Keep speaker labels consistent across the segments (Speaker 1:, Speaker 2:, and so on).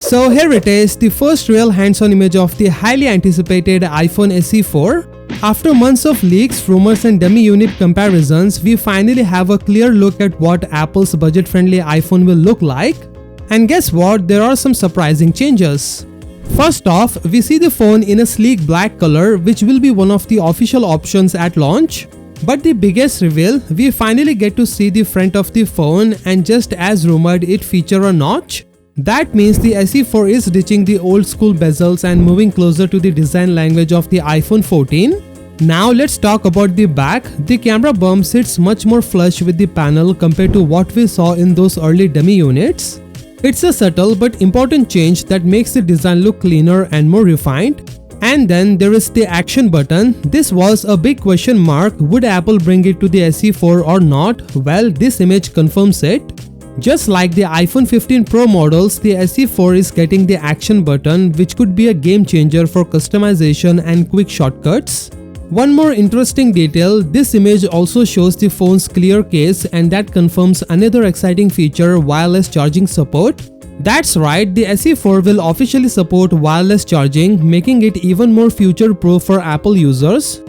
Speaker 1: So here it is, the first real hands-on image of the highly anticipated iPhone SE4. After months of leaks, rumors and dummy unit comparisons, we finally have a clear look at what Apple's budget-friendly iPhone will look like. And guess what? There are some surprising changes. First off, we see the phone in a sleek black color, which will be one of the official options at launch. But the biggest reveal, we finally get to see the front of the phone, and just as rumored, it features a notch. That means the SE4 is ditching the old school bezels and moving closer to the design language of the iPhone 14. Now let's talk about the back. The camera bump sits much more flush with the panel compared to what we saw in those early dummy units. It's a subtle but important change that makes the design look cleaner and more refined. And then there is the action button. This was a big question mark. Would Apple bring it to the SE4 or not? Well, this image confirms it. Just like the iPhone 15 Pro models, the SE4 is getting the action button, which could be a game changer for customization and quick shortcuts. One more interesting detail, this image also shows the phone's clear case, and that confirms another exciting feature, wireless charging support. That's right, the SE4 will officially support wireless charging, making it even more future-proof for Apple users.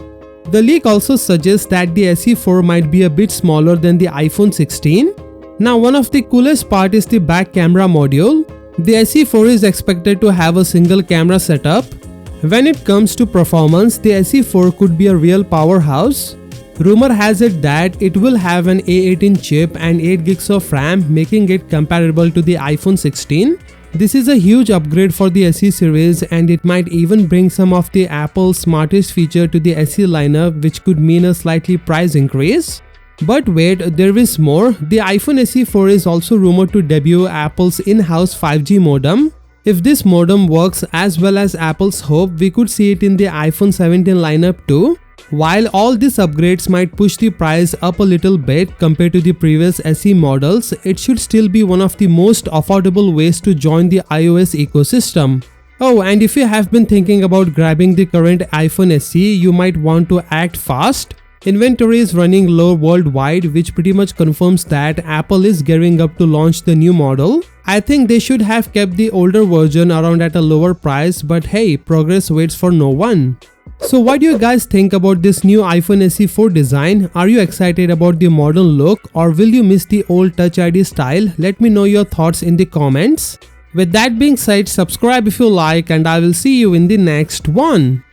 Speaker 1: The leak also suggests that the SE4 might be a bit smaller than the iPhone 16. Now, one of the coolest part is the back camera module. The SE4 is expected to have a single camera setup. When it comes to performance, the SE4 could be a real powerhouse. Rumor has it that it will have an A18 chip and 8 gigs of RAM, making it comparable to the iPhone 16. This is a huge upgrade for the SE series, and it might even bring some of the Apple's smartest feature to the SE lineup, which could mean a slightly price increase. But wait, there is more. The iPhone SE4 is also rumored to debut Apple's in-house 5G modem. If this modem works as well as Apple's hope, we could see it in the iPhone 17 lineup too. While all these upgrades might push the price up a little bit compared to the previous SE models, it should still be one of the most affordable ways to join the iOS ecosystem. Oh, and if you have been thinking about grabbing the current iPhone SE, you might want to act fast. Inventory is running low worldwide, which pretty much confirms that Apple is gearing up to launch the new model. I think they should have kept the older version around at a lower price, but hey, progress waits for no one. So what do you guys think about this new iPhone SE4 design? Are you excited about the modern look, or will you miss the old Touch ID style? Let me know your thoughts in the comments. With that being said, subscribe if you like, and I will see you in the next one.